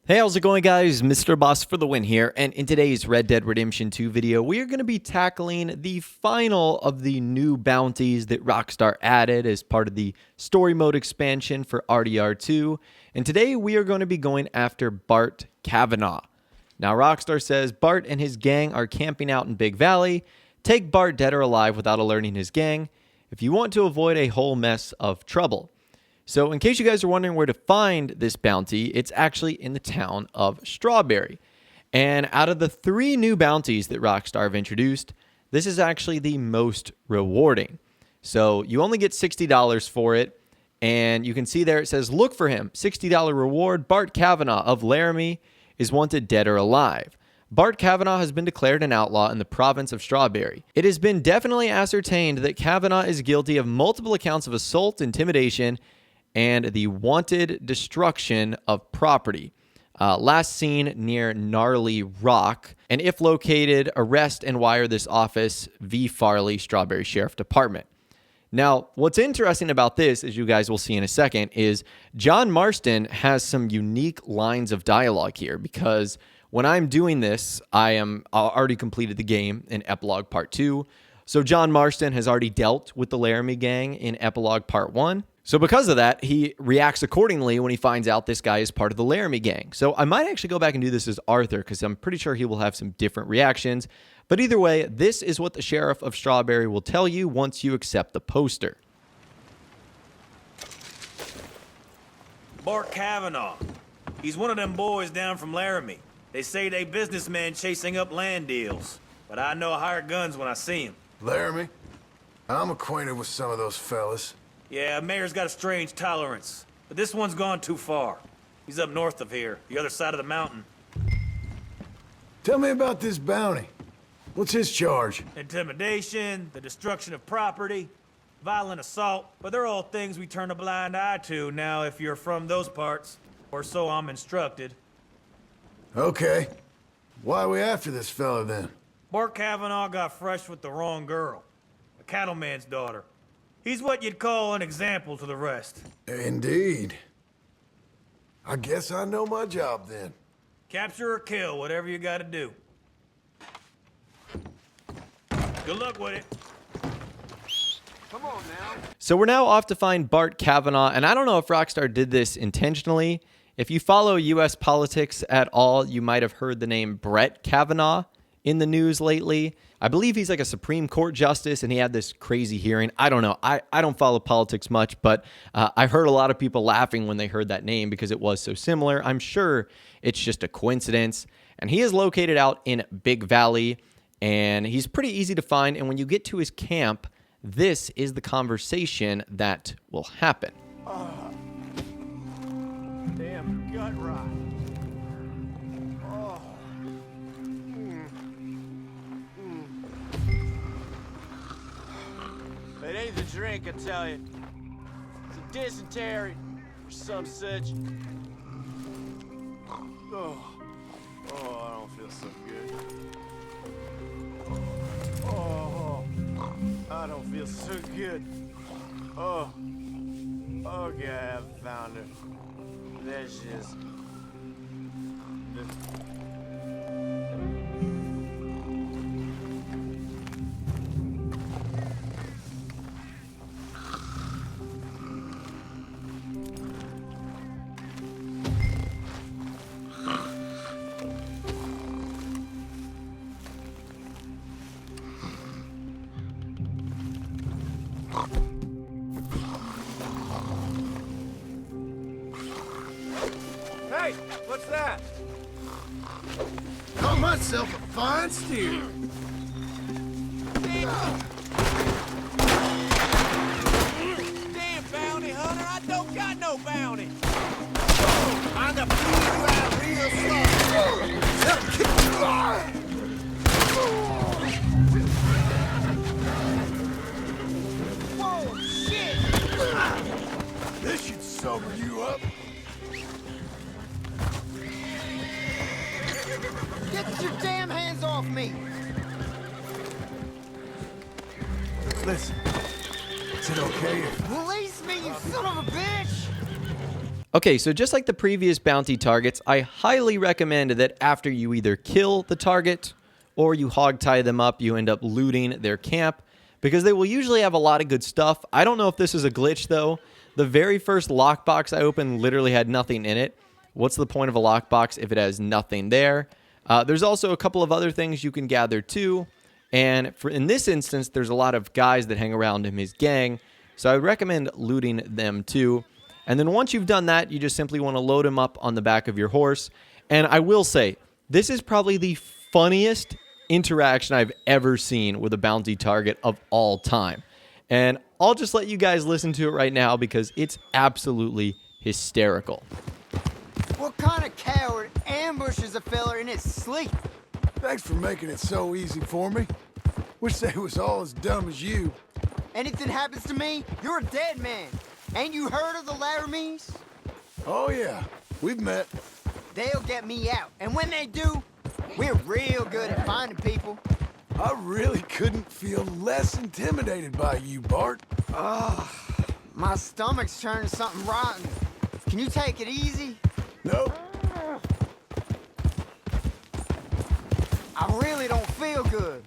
Hey, how's it going, guys? Mr. Boss for the win here, and in today's Red Dead Redemption 2 video, we are going to be tackling the final of the new bounties that Rockstar added as part of the story mode expansion for RDR2, and today we are going to be going after Bart Cavanaugh. Now, Rockstar says Bart and his gang are camping out in Big Valley. Take Bart dead or alive without alerting his gang if you want to avoid a whole mess of trouble. So in case you guys are wondering where to find this bounty, it's actually in the town of Strawberry. And out of the 3 new bounties that Rockstar have introduced, this is actually the most rewarding. So you only get $60 for it, and you can see there it says, look for him, $60 reward, Bart Cavanaugh of Laramie is wanted dead or alive. Bart Cavanaugh has been declared an outlaw in the province of Strawberry. It has been definitely ascertained that Cavanaugh is guilty of multiple accounts of assault, intimidation, and the wanted destruction of property. Last seen near Gnarly Rock. And if located, arrest and wire this office, V. Farley, Strawberry Sheriff Department. Now, what's interesting about this, as you guys will see in a second, is John Marston has some unique lines of dialogue here, because when I'm doing this, I already completed the game in Epilogue Part 2. So John Marston has already dealt with the Laramie gang in Epilogue Part 1. So because of that, he reacts accordingly when he finds out this guy is part of the Laramie gang. So I might actually go back and do this as Arthur, because I'm pretty sure he will have some different reactions. But either way, this is what the Sheriff of Strawberry will tell you once you accept the poster. Bart Cavanaugh. He's one of them boys down from Laramie. They say they businessmen chasing up land deals. But I know hired guns when I see them. Laramie? I'm acquainted with some of those fellas. Yeah, Mayor's got a strange tolerance. But this one's gone too far. He's up north of here, the other side of the mountain. Tell me about this bounty. What's his charge? Intimidation, the destruction of property, violent assault. But they're all things we turn a blind eye to now if you're from those parts. Or so I'm instructed. Okay. Why are we after this fella then? Bart Cavanaugh got fresh with the wrong girl. A cattleman's daughter. He's what you'd call an example to the rest. Indeed. I guess I know my job then. Capture or kill, whatever you gotta do. Good luck with it. Come on now. So we're now off to find Bart Cavanaugh, and I don't know if Rockstar did this intentionally. If you follow U.S. politics at all, you might have heard the name Brett Kavanaugh in the news lately. I believe he's like a Supreme Court justice, and he had this crazy hearing. I don't know. I don't follow politics much, but I've heard a lot of people laughing when they heard that name because it was so similar. I'm sure it's just a coincidence. And he is located out in Big Valley, and he's pretty easy to find. And when you get to his camp, this is the conversation that will happen. Damn gut rot. It ain't the drink, I tell you. It's a dysentery or some such. Oh, I don't feel so good. Oh, I don't feel so good. Oh, okay, I found her. There she is. Hey, what's that? Call myself a fine steer. Damn bounty hunter, I don't got no bounty. I'm gonna bleed you out real slow. Whoa, shit! This should sober you up. Get your damn hands off me! Listen, is it okay if... Release me, you son of a bitch! Okay, so just like the previous bounty targets, I highly recommend that after you either kill the target or you hog tie them up, you end up looting their camp, because they will usually have a lot of good stuff. I don't know if this is a glitch, though. The very first lockbox I opened literally had nothing in it. What's the point of a lockbox if it has nothing there? There's also a couple of other things you can gather, too. And in this instance, there's a lot of guys that hang around him, his gang. So I would recommend looting them, too. And then once you've done that, you just simply want to load him up on the back of your horse. And I will say, this is probably the funniest interaction I've ever seen with a bounty target of all time. And I'll just let you guys listen to it right now because it's absolutely hysterical. What kind of coward ambushes a fella in his sleep? Thanks for making it so easy for me. Wish they was all as dumb as you. Anything happens to me, you're a dead man. Ain't you heard of the Laramies? Oh yeah, we've met. They'll get me out, and when they do, we're real good at finding people. I really couldn't feel less intimidated by you, Bart. My stomach's turning something rotten. Can you take it easy? Nope. I really don't feel good.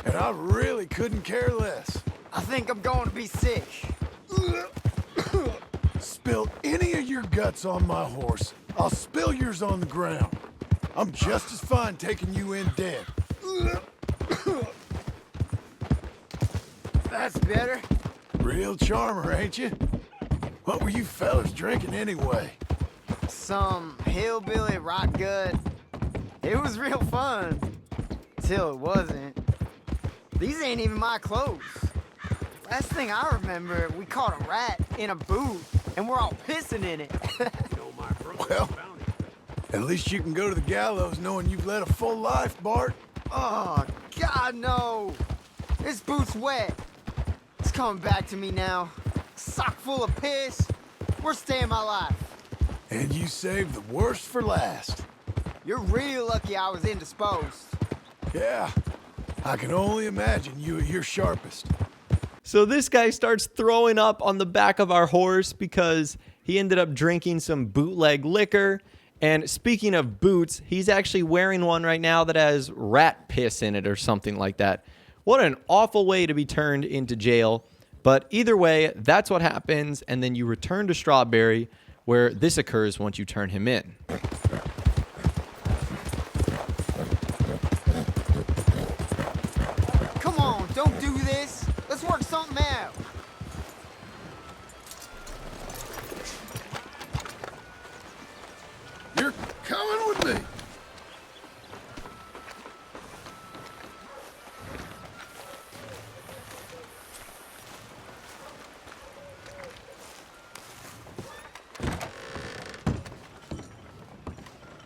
And I really couldn't care less. I think I'm going to be sick. Spill any of your guts on my horse, I'll spill yours on the ground. I'm just as fine taking you in dead. That's better. Real charmer, ain't you? What were you fellas drinking anyway? Some hillbilly rock gut. It was real fun. Till it wasn't. These ain't even my clothes. Last thing I remember, we caught a rat in a boot, and we're all pissing in it. Well, at least you can go to the gallows knowing you've led a full life, Bart. Oh, God, no. This boot's wet. It's coming back to me now. Sock full of piss. Worst day of my life. And you saved the worst for last. You're real lucky I was indisposed. Yeah, I can only imagine you at your sharpest. So this guy starts throwing up on the back of our horse because he ended up drinking some bootleg liquor. And speaking of boots, he's actually wearing one right now that has rat piss in it or something like that. What an awful way to be turned into jail. But either way, that's what happens. And then you return to Strawberry, where this occurs once you turn him in. Come on, don't do this. Let's work something out. You're coming with me.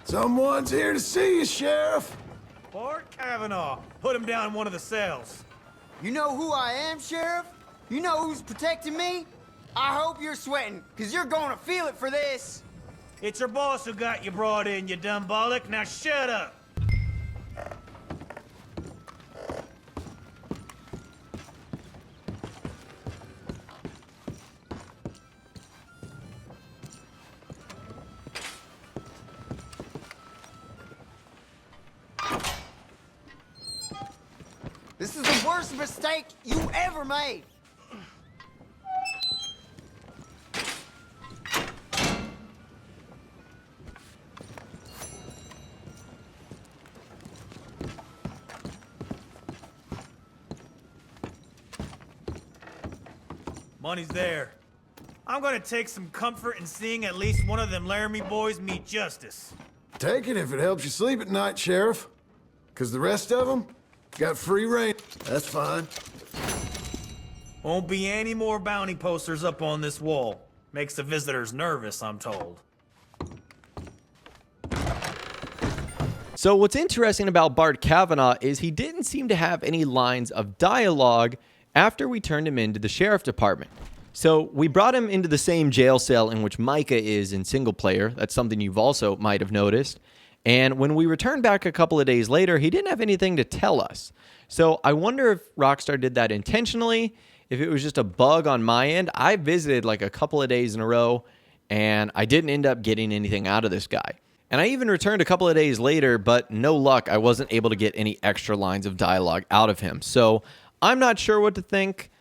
Someone's here to see you, Sheriff. Bart Cavanaugh. Put him down in one of the cells. You know who I am, Sheriff? You know who's protecting me? I hope you're sweating, because you're going to feel it for this. It's your boss who got you brought in, you dumb bollock. Now shut up. This is the worst mistake you ever made. Money's there. I'm gonna take some comfort in seeing at least one of them Laramie boys meet justice. Take it if it helps you sleep at night, Sheriff. 'Cause the rest of them got free rein. That's fine. Won't be any more bounty posters up on this wall. Makes the visitors nervous, I'm told. So what's interesting about Bart Cavanaugh is he didn't seem to have any lines of dialogue after we turned him into the sheriff department. So we brought him into the same jail cell in which Micah is in single player. That's something you've also might have noticed. And when we returned back a couple of days later, he didn't have anything to tell us. So I wonder if Rockstar did that intentionally, if it was just a bug on my end. I visited like a couple of days in a row, and I didn't end up getting anything out of this guy. And I even returned a couple of days later, but no luck. I wasn't able to get any extra lines of dialogue out of him. So I'm not sure what to think.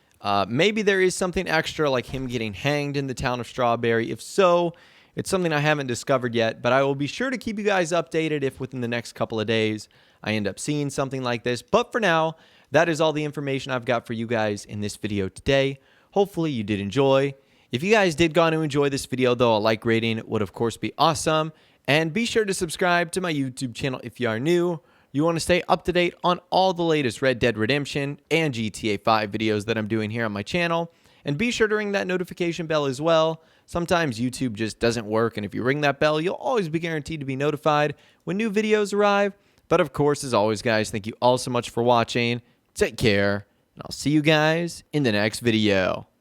Maybe there is something extra, like him getting hanged in the town of Strawberry. If so, it's something I haven't discovered yet, but I will be sure to keep you guys updated if within the next couple of days I end up seeing something like this. But for now, that is all the information I've got for you guys in this video today. Hopefully you did enjoy. If you guys did go on to enjoy this video, though, a like rating would of course be awesome. And be sure to subscribe to my YouTube channel if you are new. You want to stay up to date on all the latest Red Dead Redemption and GTA 5 videos that I'm doing here on my channel. And be sure to ring that notification bell as well. Sometimes YouTube just doesn't work, and if you ring that bell, you'll always be guaranteed to be notified when new videos arrive. But of course, as always, guys, thank you all so much for watching. Take care, and I'll see you guys in the next video.